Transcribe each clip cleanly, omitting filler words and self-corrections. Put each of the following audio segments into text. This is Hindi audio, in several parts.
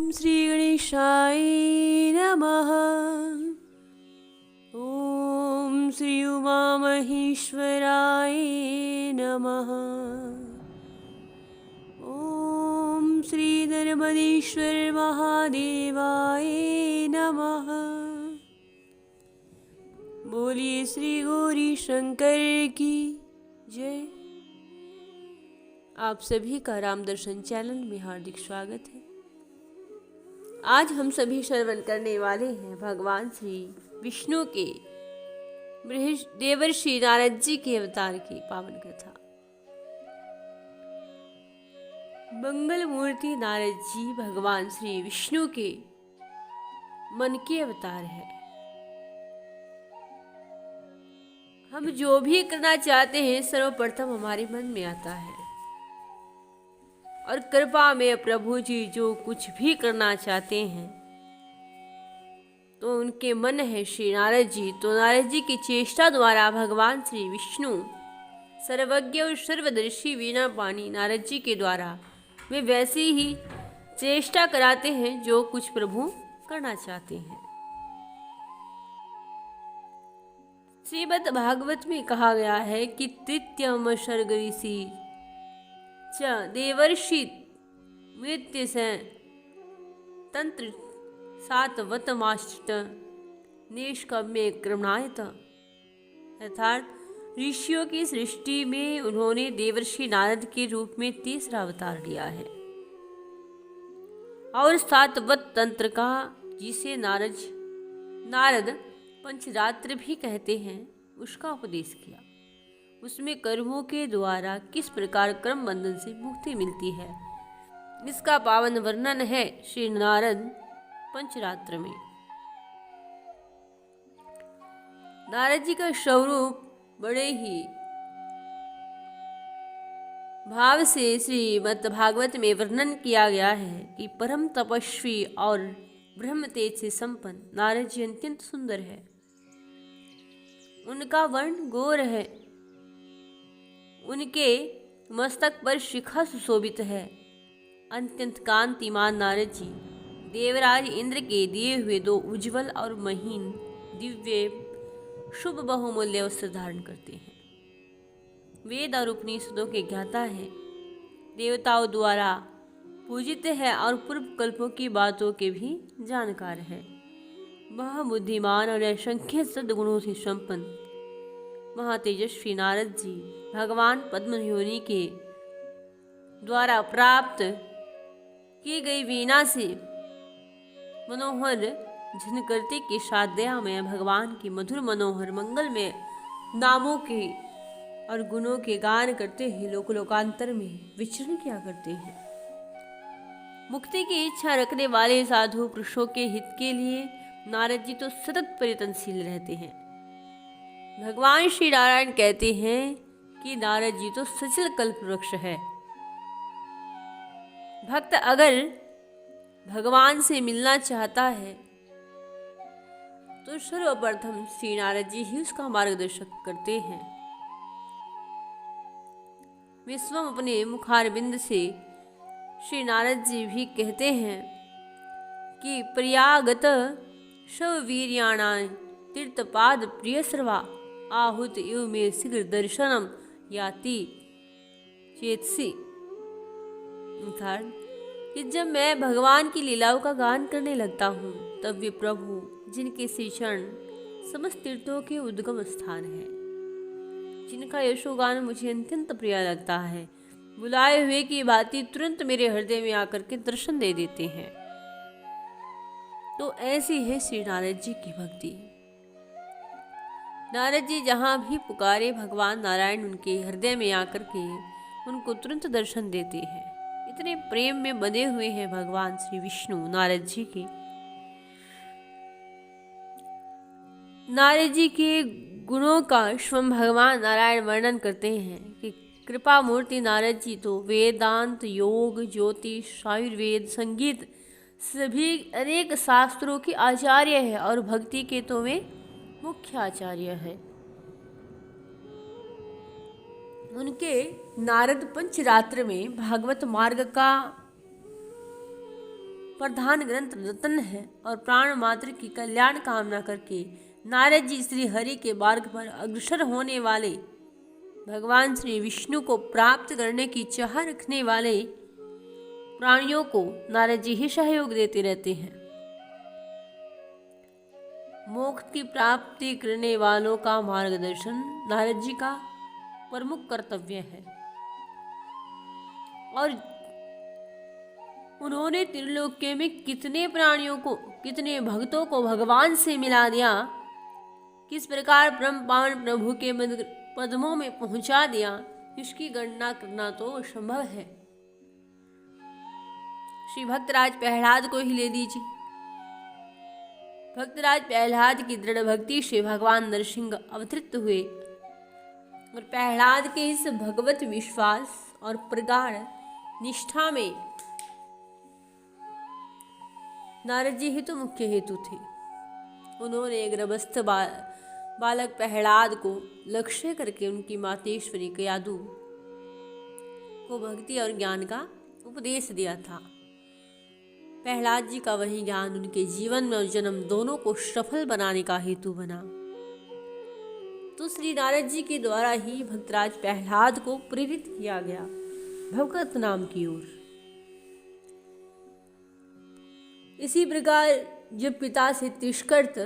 श्री गणेशाय नमः। ॐ श्री उमामहेश्वराय नमः। ॐ श्री नर्मदेश्वर महादेवाय नमः। बोलिए श्री गौरी शंकर की जय। आप सभी का राम दर्शन चैनल में हार्दिक स्वागत है। आज हम सभी श्रवण करने वाले हैं भगवान श्री विष्णु के देवर्षि नारद जी के अवतार की पावन कथा। मंगल मूर्ति नारद जी भगवान श्री विष्णु के मन के अवतार है। हम जो भी करना चाहते हैं सर्वप्रथम हमारे मन में आता है और कृपा में प्रभु जी जो कुछ भी करना चाहते हैं तो उनके मन है श्री नारद जी। तो नारद जी की चेष्टा द्वारा भगवान श्री विष्णु सर्वज्ञ और सर्वदर्शी वीणा पानी नारद जी के द्वारा वे वैसी ही चेष्टा कराते हैं जो कुछ प्रभु करना चाहते हैं। श्रीमद् भागवत में कहा गया है कि तृतीयम शर्ग ऋषि च देवर्षि मृत्यु से तंत्र सातवतमाश्चित निष्कम्य क्रमणायत। अर्थात ऋषियों की सृष्टि में उन्होंने देवर्षि नारद के रूप में तीसरा अवतार लिया है और सातवत तंत्र का, जिसे नारद पंचरात्र भी कहते हैं, उसका उपदेश किया। उसमें कर्मों के द्वारा किस प्रकार कर्म बंधन से मुक्ति मिलती है इसका पावन वर्णन है श्री नारद पंचरात्र में। नारद जी का स्वरूप बड़े ही भाव से श्रीमद् भागवत में वर्णन किया गया है कि परम तपस्वी और ब्रह्म तेज से संपन्न नारद जी अत्यंत सुंदर है। उनका वर्ण गोर है, उनके मस्तक पर शिखा सुशोभित है। अत्यंत कांतिमान नारद जी देवराज इंद्र के दिए हुए दो उज्जवल और महीन दिव्य शुभ बहुमूल्य वस्त्र धारण करते हैं। वेद और उपनिषदों के ज्ञाता है, देवताओं द्वारा पूजित है और पूर्व कल्पों की बातों के भी जानकार है। महाबुद्धिमान और असंख्य सद्गुणों से संपन्न महातेजस्वी नारद जी भगवान पद्मयोनि के द्वारा प्राप्त की गई वीणा से मनोहर झनकरते के साध्या में भगवान के मधुर मनोहर मंगल में नामों के और गुणों के गान करते हुए लोकांतर में विचरण किया करते हैं। मुक्ति की इच्छा रखने वाले साधु पुरुषों के हित के लिए नारद जी तो सतत प्रयत्नशील रहते हैं। भगवान श्री नारायण कहते हैं कि नारद जी तो सचल कल्प वृक्ष है। भक्त अगर भगवान से मिलना चाहता है तो सर्वप्रथम श्री नारद जी ही उसका मार्गदर्शन करते हैं। वे स्वयं अपने मुखारबिंद से श्री नारद जी भी कहते हैं कि प्रयागत शववीर्याणा तीर्थपाद प्रिय सर्वा आहुत इव में शीघ्र दर्शनम याति चेतसी। कि जब मैं भगवान की लीलाओं का गान करने लगता हूँ तब वे प्रभु, जिनके श्री चरण समस्त तीर्थों के उद्गम स्थान है, जिनका यशोगान मुझे अत्यंत प्रिय लगता है, बुलाए हुए की भांति तुरंत मेरे हृदय में आकर के दर्शन दे देते हैं। तो ऐसी है श्री नारद जी की भक्ति। नारद जी जहाँ भी पुकारे भगवान नारायण उनके हृदय में आकर के उनको तुरंत दर्शन देते हैं। इतने प्रेम में बंधे हुए हैं भगवान श्री विष्णु नारद जी के। नारद जी के गुणों का स्वयं भगवान नारायण वर्णन करते हैं कि कृपा मूर्ति नारद जी तो वेदांत, योग, ज्योतिष, आयुर्वेद, संगीत सभी अनेक शास्त्रों के आचार्य है और भक्ति के तो वे मुख्य आचार्य है। उनके नारद पंचरात्र में भागवत मार्ग का प्रधान ग्रंथ रतन है और प्राण मात्र की कल्याण कामना करके नारद जी श्री हरि के मार्ग पर अग्रसर होने वाले भगवान श्री विष्णु को प्राप्त करने की चाह रखने वाले प्राणियों को नारद जी ही सहयोग देते रहते हैं। मोक्ष की प्राप्ति करने वालों का मार्गदर्शन नारद जी का प्रमुख कर्तव्य है और उन्होंने त्रिलोक्य में कितने प्राणियों को, कितने भक्तों को भगवान से मिला दिया, किस प्रकार ब्रह्म पावन प्रभु के पद्मों में पहुंचा दिया, इसकी गणना करना तो असंभव है। श्री भक्तराज प्रहलाद को ही ले लीजिए। भक्तराज प्रहलाद की दृढ़ भक्ति से भगवान नरसिंह अवतरित हुए और प्रहलाद के इस भगवत विश्वास और प्रगाढ़ निष्ठा में नारद जी ही तो मुख्य हेतु थे। उन्होंने गर्भस्थ बालक प्रहलाद को लक्ष्य करके उनकी मातेश्वरी कयादु को भक्ति और ज्ञान का उपदेश दिया था। प्रहलाद जी का वही ज्ञान उनके जीवन और जन्म दोनों को सफल बनाने का हेतु बना। तो श्री नारद जी के द्वारा ही भक्तराज प्रहलाद को प्रेरित किया गया भगवत नाम की ओर। इसी प्रकार जब पिता से तिरस्कृत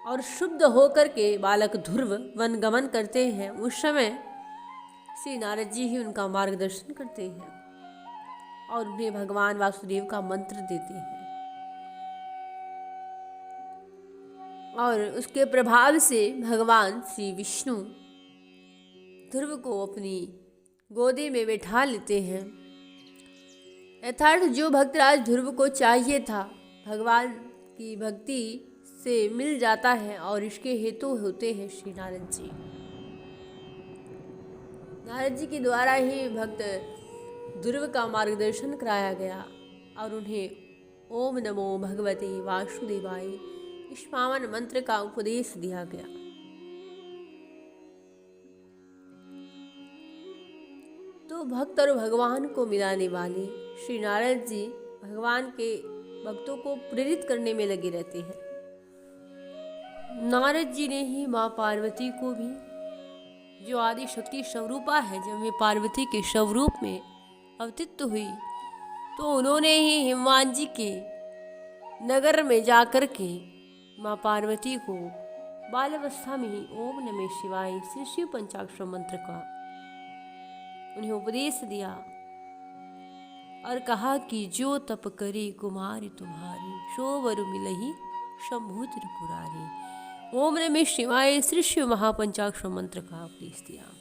और शुद्ध होकर के बालक ध्रुव वन गमन करते हैं, उस समय श्री नारद जी ही उनका मार्गदर्शन करते हैं और उन्हें भगवान वासुदेव का मंत्र देते हैं और उसके प्रभाव से भगवान श्री विष्णु ध्रुव को अपनी गोदी में बैठा लेते हैं। यथार्थ जो भक्तराज ध्रुव को चाहिए था भगवान की भक्ति से मिल जाता है और इसके हेतु होते हैं श्री नारद जी। नारद जी के द्वारा ही भक्त ध्रुव का मार्गदर्शन कराया गया और उन्हें ओम नमो भगवते वासुदेवाय इस पावन मंत्र का उपदेश दिया गया। तो भक्त और भगवान को मिलाने वाले श्री नारद जी भगवान के भक्तों को प्रेरित करने में लगे रहते हैं। नारद जी ने ही माँ पार्वती को भी, जो आदि शक्ति स्वरूपा है, जब वे पार्वती के स्वरूप में अवतरित हुई तो उन्होंने ही हिमवान जी के नगर में जाकर के माँ पार्वती को बालावस्था में ही ओम नमः शिवाय श्री शिव पंचाक्षर मंत्र का उन्हें उपदेश दिया और कहा कि जो तप करी कुमारी तुम्हारी सो वर मिलही शंभु त्रिपुरारी। ओम नमः शिवाय श्री शिव महापंचाक्षर मंत्र का उपदेश दिया।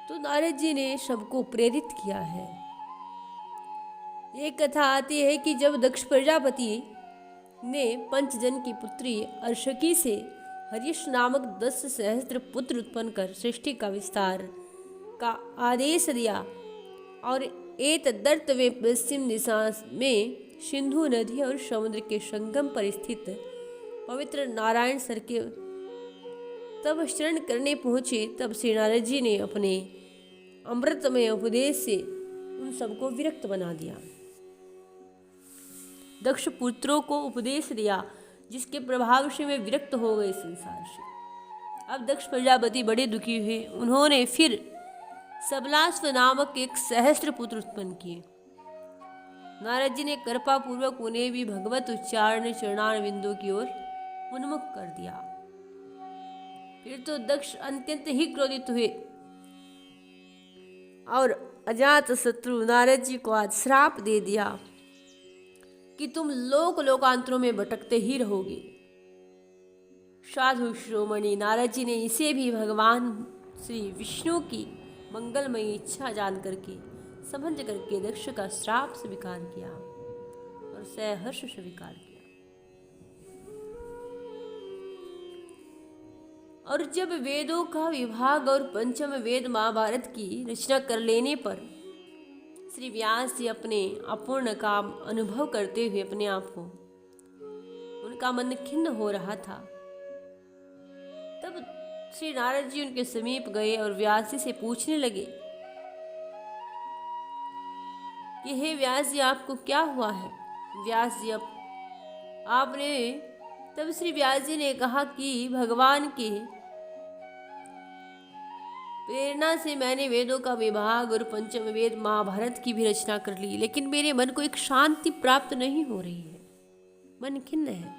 तो नारद जी ने सबको प्रेरित किया है। एक कथा आती है कि जब दक्ष प्रजापति ने पंचजन की पुत्री अर्शकी से हरीश नामक 10 सहस्त्र पुत्र उत्पन्न कर सृष्टि का विस्तार का आदेश दिया और एतदर्थ वे पश्चिम दिशा में सिंधु नदी और समुद्र के संगम पर स्थित पवित्र नारायण सर के तब शरण करने पहुंचे, तब श्री नारद जी ने अपने अमृतमय उपदेश से उन सबको विरक्त बना दिया। दक्ष पुत्रों को उपदेश दिया जिसके प्रभाव से वे विरक्त हो गए संसार से। अब दक्ष प्रजापति बड़े दुखी हुए। उन्होंने फिर सबलास्व नामक एक सहस्त्र पुत्र उत्पन्न किए। नारद जी ने कृपा पूर्वक उन्हें भी भगवत उच्चारण चरणार बिंदु की ओर उन्मुख कर दिया। फिर तो दक्ष अत्यंत ही क्रोधित हुए और अजात शत्रु नारद जी को आज श्राप दे दिया कि तुम लोक लोकांतरों में भटकते ही रहोगे। साधु शिरोमणि नारद जी ने इसे भी भगवान श्री विष्णु की मंगलमयी इच्छा जान करके समझ करके दक्ष का श्राप स्वीकार किया और सहर्ष स्वीकार किया। और जब वेदों का विभाग और पंचम वेद महाभारत की रचना कर लेने पर श्री व्यास जी अपने अपूर्ण काम अनुभव करते हुए अपने आप को, उनका मन खिन्न हो रहा था। तब श्री नारद जी उनके समीप गए और व्यास जी से पूछने लगे कि हे व्यास जी, आपको क्या हुआ है? व्यास जी, अब आपने तब श्री व्यास जी ने कहा कि भगवान के प्रेरणा से मैंने वेदों का विभाग और पंचम वेद महाभारत की भी रचना कर ली, लेकिन मेरे मन को एक शांति प्राप्त नहीं हो रही है, मन खिन्न है।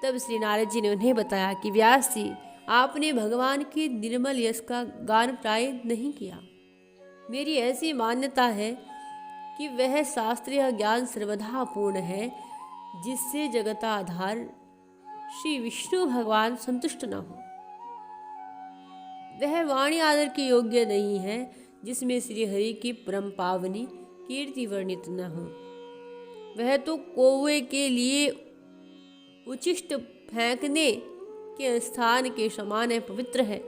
तब श्री नारद जी ने उन्हें बताया कि व्यास जी, आपने भगवान के निर्मल यश का गान प्राय नहीं किया। मेरी ऐसी मान्यता है कि वह शास्त्रीय ज्ञान सर्वथा पूर्ण है, जिससे जगताधार श्री विष्णु भगवान संतुष्ट न हो। वह वाणी आदर के योग्य नहीं है, जिसमें श्री हरि की परम पावनी कीर्ति वर्णित न हो। वह तो कौवे के लिए उचिष्ट फेंकने के स्थान के समान है, पवित्र है।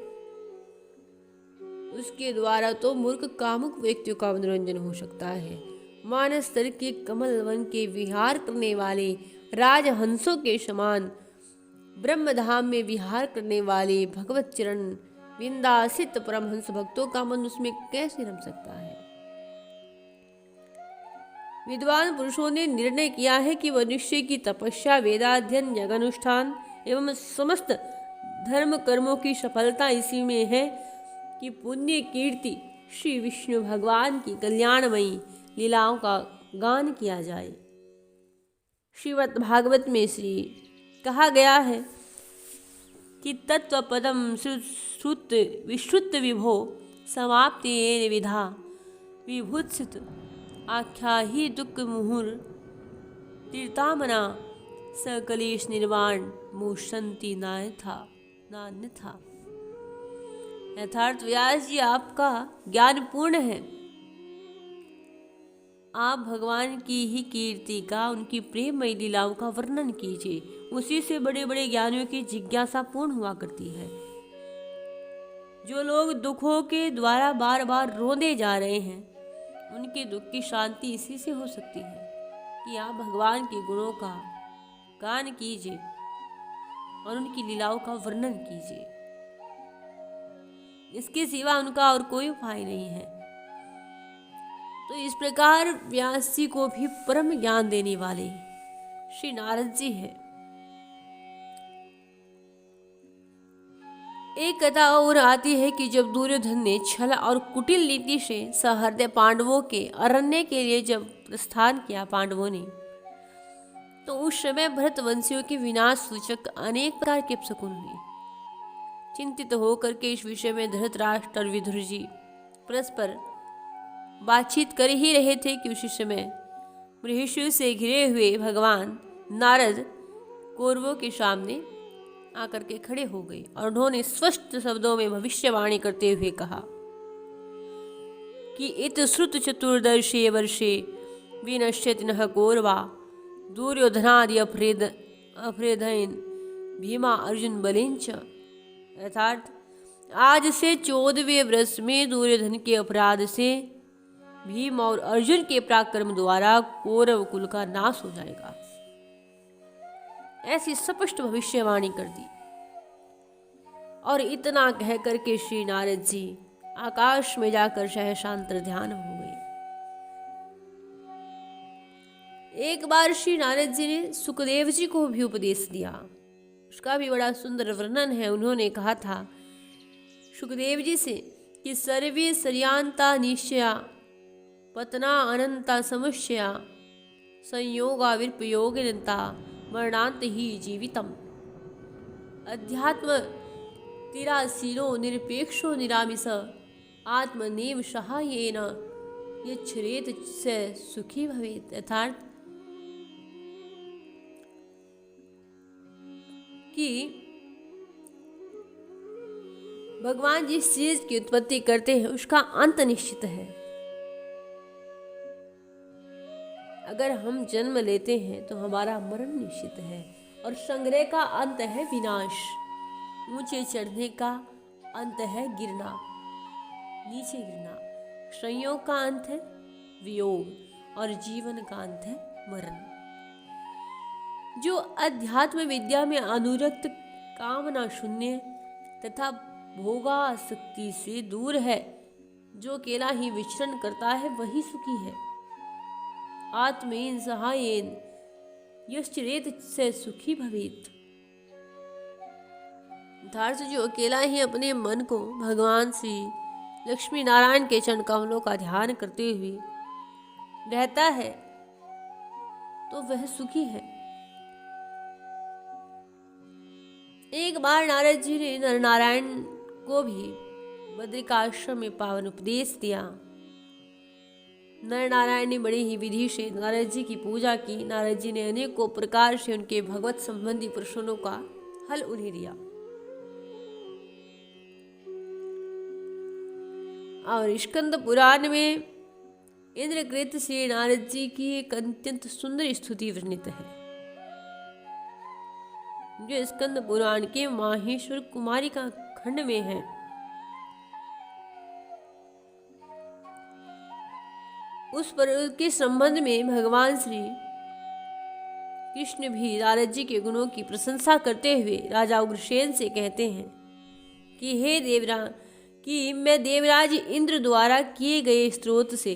उसके द्वारा तो मूर्ख कामुक व्यक्तियों का मनोरंजन हो सकता है। मानस स्तर के कमल वन के विहार करने वाले राजहंसों के समान ब्रह्मधाम में विहार करने वाले भगवत चरण विंदासित परमहंस भक्तों का मन उसमें कैसे रम सकता है? विद्वान पुरुषों ने निर्णय किया है कि मनुष्य की तपस्या, वेदाध्ययन, यज्ञानुष्ठान एवं समस्त धर्म कर्मों की सफलता इसी में है कि पुण्य कीर्ति श्री विष्णु भगवान की कल्याणमयी लीलाओं का गान किया जाए। श्रीमद् भागवत में श्री कहा गया है कि तत्व पदम श्रुत विश्रुत विभो समाप्ति विधा विभुत्सित आख्या ही दुख मुहुर तीर्थामना सकलेश निर्वाण मोशंति नान्य था। यथार्थ व्यास जी, आपका ज्ञान पूर्ण है। आप भगवान की ही कीर्ति का, उनकी प्रेममयी लीलाओं का वर्णन कीजिए। उसी से बड़े बड़े ज्ञानियों की जिज्ञासा पूर्ण हुआ करती है। जो लोग दुखों के द्वारा बार बार रोंदे जा रहे हैं, उनके दुख की शांति इसी से हो सकती है कि आप भगवान के गुणों का गान कीजिए और उनकी लीलाओं का वर्णन कीजिए। इसके सिवा उनका और कोई उपाय नहीं है। तो इस प्रकार व्यास जी को भी परम ज्ञान देने वाले श्री नारद जी है। एक कथा और आती है कि जब दुर्योधन ने छल और कुटिल नीति से सहृदय पांडवों के अरण्य के लिए जब प्रस्थान किया पांडवों ने, तो उस समय भरतवंशियों के विनाश सूचक अनेक प्रकार के अपशकुन हुए। चिंतित होकर के इस विषय में धृतराष्ट्र और विदुर जी परस्पर बातचीत कर ही रहे थे कि उसी समय मृषु से घिरे हुए भगवान नारद कौरवों के सामने आकर के खड़े हो गए और उन्होंने स्पष्ट शब्दों में भविष्यवाणी करते हुए कहा कि इत श्रुत चतुर्दशे वर्षे विनश्यति नः कौरवा दुर्योधनादि अफ्रेदयन् भीमा अर्जुन बलेंच। अर्थात आज से 14वें वर्ष में दुर्योधन के अपराध से भीम और अर्जुन के पराक्रम द्वारा कौरव कुल का नाश हो जाएगा। ऐसी स्पष्ट भविष्यवाणी कर दी। और इतना कह करके श्री नारद जी आकाश में जाकर सहशांतर ध्यान हो गए। एक बार श्री नारद जी ने सुखदेव जी को भी उपदेश दिया। उसका भी बड़ा सुंदर वर्णन है। उन्होंने कहा था सुखदेव जी से कि सर्वे सर्यांता निश्चया पतना अनंता समुष्या संयोगा विपर्योगिनता मरणांत ही जीवितम। अध्यात्म तिराशीलो निरपेक्षो निरामिष आत्मनेव सहायेन यच्छ्रेत से सुखी भवेत्। अर्थात कि भगवान जिस चीज की उत्पत्ति करते हैं उसका अंत निश्चित है। अगर हम जन्म लेते हैं तो हमारा मरण निश्चित है और संग्रह का अंत है विनाश। ऊंचे चढ़ने का अंत है गिरना, नीचे गिरना। संयोग का अंत है वियोग और जीवन का अंत है मरण। जो अध्यात्म विद्या में अनुरक्त, कामना शून्य तथा भोगासक्ति से दूर है, जो अकेला ही विचरण करता है वही सुखी है। आत्मेन सहायेन यश्चरेत स सुखी भवेत। अर्थात जो अकेला ही अपने मन को भगवान श्री लक्ष्मी नारायण के चरण कमलों का ध्यान करते हुए रहता है तो वह सुखी है। एक बार नारद जी ने नर नारायण को भी बद्रिकाश्रम में पावन उपदेश दिया। नर नारायण ने बड़ी ही विधि से नारद जी की पूजा की। नारद जी ने अनेकों प्रकार से उनके भगवत संबंधी प्रश्नों का हल उन्हें दिया और स्कंद पुराण में इंद्रकृत से नारद जी की एक अत्यंत सुंदर स्तुति वर्णित है, जो स्कंद पुराण के माहेश्वर कुमारी का खंड में है। उस पर के संबंध में भगवान श्री कृष्ण भी नारद जी के गुणों की प्रशंसा करते हुए राजा उग्रसेन से कहते हैं कि हे देवराज, कि मैं देवराज इंद्र द्वारा किए गए स्तोत्र से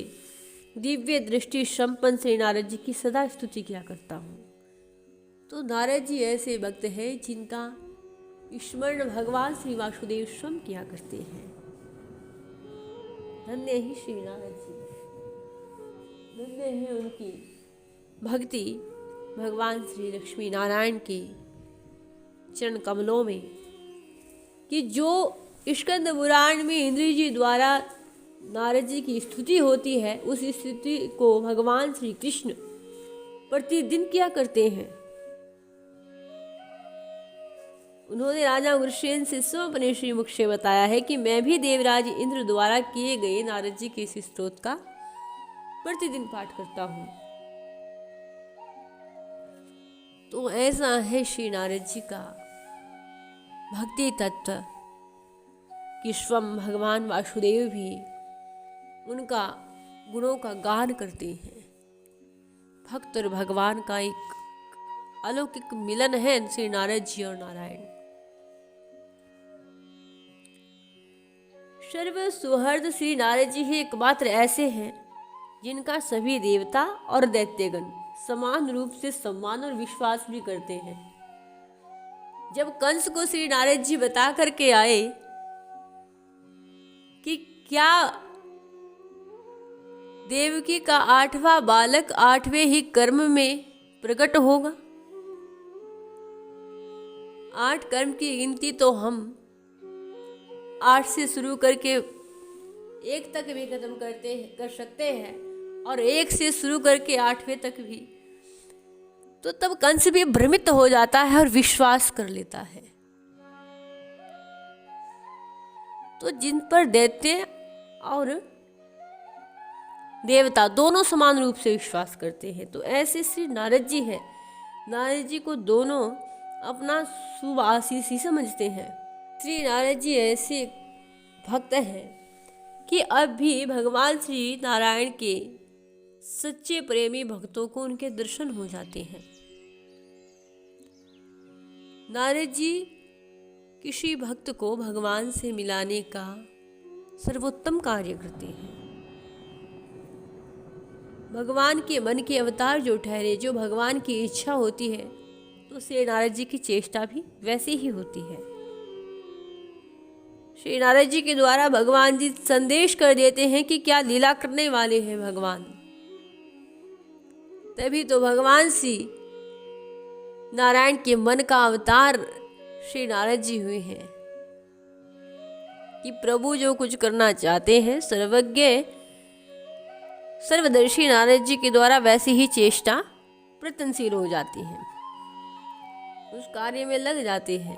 दिव्य दृष्टि संपन्न श्री नारद जी की सदा स्तुति किया करता हूँ। तो नारद जी ऐसे भक्त हैं जिनका स्मरण भगवान श्री वासुदेव स्वयं किया करते हैं। धन्य ही श्री नारद जी, धन्य है उनकी भक्ति भगवान श्री लक्ष्मी नारायण के चरण कमलों में, कि जो स्कंद पुराण में इंद्र जी द्वारा नारद जी की स्तुति होती है, उस स्तुति को भगवान श्री कृष्ण प्रतिदिन किया करते हैं। उन्होंने राजा उग्रसेन से स्वयं अपने श्रीमुख से बताया है कि मैं भी देवराज इंद्र द्वारा किए गए नारद जी के इस स्तोत्र का प्रतिदिन पाठ करता हूँ। तो ऐसा है श्री नारद जी का भक्ति तत्व कि स्वयं भगवान वासुदेव भी उनका गुणों का गान करते हैं। भक्त और भगवान का एक अलौकिक मिलन है श्री नारद जी और नारायण। सर्व सुहृद श्री नारद जी ही एकमात्र ऐसे हैं जिनका सभी देवता और दैत्यगण समान रूप से सम्मान और विश्वास भी करते हैं। जब कंस को श्री नारद जी बता करके आए कि क्या देवकी का 8वां बालक 8वें ही कर्म में प्रकट होगा, 8 कर्म की गिनती तो हम 8 से शुरू करके 1 तक भी खत्म कर सकते हैं और 1 से शुरू करके 8वें तक भी। तो तब कंस भी भ्रमित हो जाता है और विश्वास कर लेता है। तो जिन पर दैत्य और देवता दोनों समान रूप से विश्वास करते हैं, तो ऐसे श्री नारद जी हैं। नारद जी को दोनों अपना शुभ आशीष ही समझते हैं। श्री नारद जी ऐसे भक्त हैं कि अब भी भगवान श्री नारायण के सच्चे प्रेमी भक्तों को उनके दर्शन हो जाते हैं। नारद जी किसी भक्त को भगवान से मिलाने का सर्वोत्तम कार्य करते हैं। भगवान के मन के अवतार जो ठहरे, जो भगवान की इच्छा होती है, तो श्री नारद जी की चेष्टा भी वैसी ही होती है। श्री नारद जी के द्वारा भगवान जी संदेश कर देते हैं कि क्या लीला करने वाले हैं भगवान। तभी तो भगवान श्री नारायण के मन का अवतार श्री नारद जी हुए हैं कि प्रभु जो कुछ करना चाहते हैं, सर्वज्ञ सर्वदर्शी नारद जी के द्वारा वैसी ही चेष्टा प्रयत्नशील हो जाती है, उस कार्य में लग जाते हैं।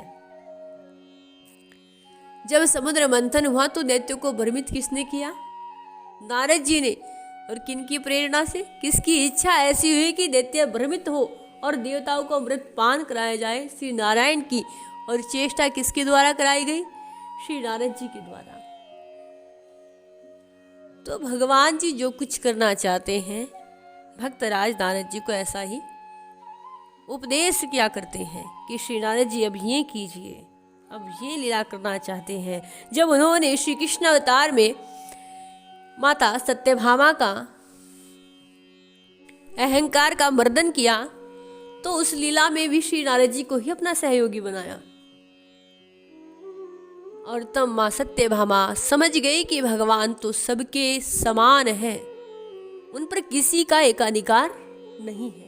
जब समुद्र मंथन हुआ तो दैत्यों को भ्रमित किसने किया? नारद जी ने। और किनकी प्रेरणा से? किसकी इच्छा ऐसी हुई कि दैत्य भ्रमित हो और देवताओं को अमृत पान कराया जाए? श्री नारायण की। और चेष्टा किसके द्वारा कराई गई? श्री नारद जी के द्वारा। तो भगवान जी जो कुछ करना चाहते हैं, भक्तराज नारद जी को ऐसा ही उपदेश किया करते हैं कि श्री नारद जी अब ये कीजिए, अब ये लीला करना चाहते हैं। जब उन्होंने श्री कृष्ण अवतार में माता सत्यभामा का अहंकार का मर्दन किया तो उस लीला में भी श्री नारद जी को ही अपना सहयोगी बनाया। और तब मां सत्यभामा समझ गई कि भगवान तो सबके समान है, उन पर किसी का एकाधिकार नहीं है।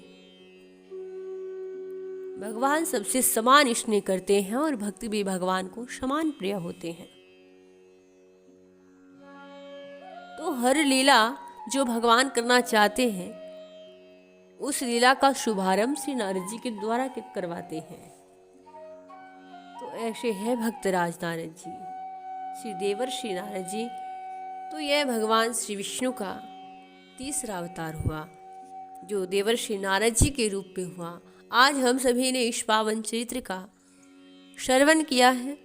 भगवान सबसे समान स्नेह करते हैं और भक्त भी भगवान को समान प्रिय होते हैं। तो हर लीला जो भगवान करना चाहते हैं उस लीला का शुभारंभ श्री नारद जी के द्वारा करवाते हैं। तो ऐसे है भक्तराज नारद जी, श्री देवर श्री नारद जी। तो यह भगवान श्री विष्णु का तीसरा अवतार हुआ जो देवर श्री नारद जी के रूप में हुआ। आज हम सभी ने इस पावन चरित्र का श्रवण किया है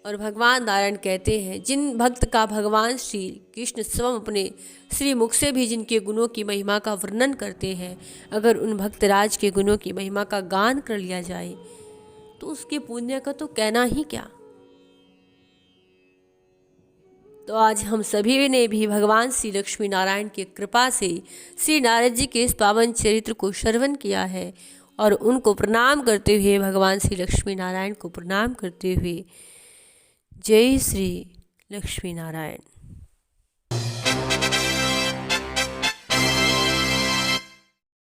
और भगवान नारायण कहते हैं, जिन भक्त का भगवान श्री कृष्ण स्वयं अपने श्री मुख से भी जिनके गुणों की महिमा का वर्णन करते हैं, अगर उन भक्तराज के गुणों की महिमा का गान कर लिया जाए तो उसके पुण्य का तो कहना ही क्या। तो आज हम सभी ने भी भगवान श्री लक्ष्मी नारायण की कृपा से श्री नारद जी के इस पावन चरित्र को श्रवण किया है और उनको प्रणाम करते हुए, भगवान श्री लक्ष्मी नारायण को प्रणाम करते हुए, जय श्री लक्ष्मी नारायण।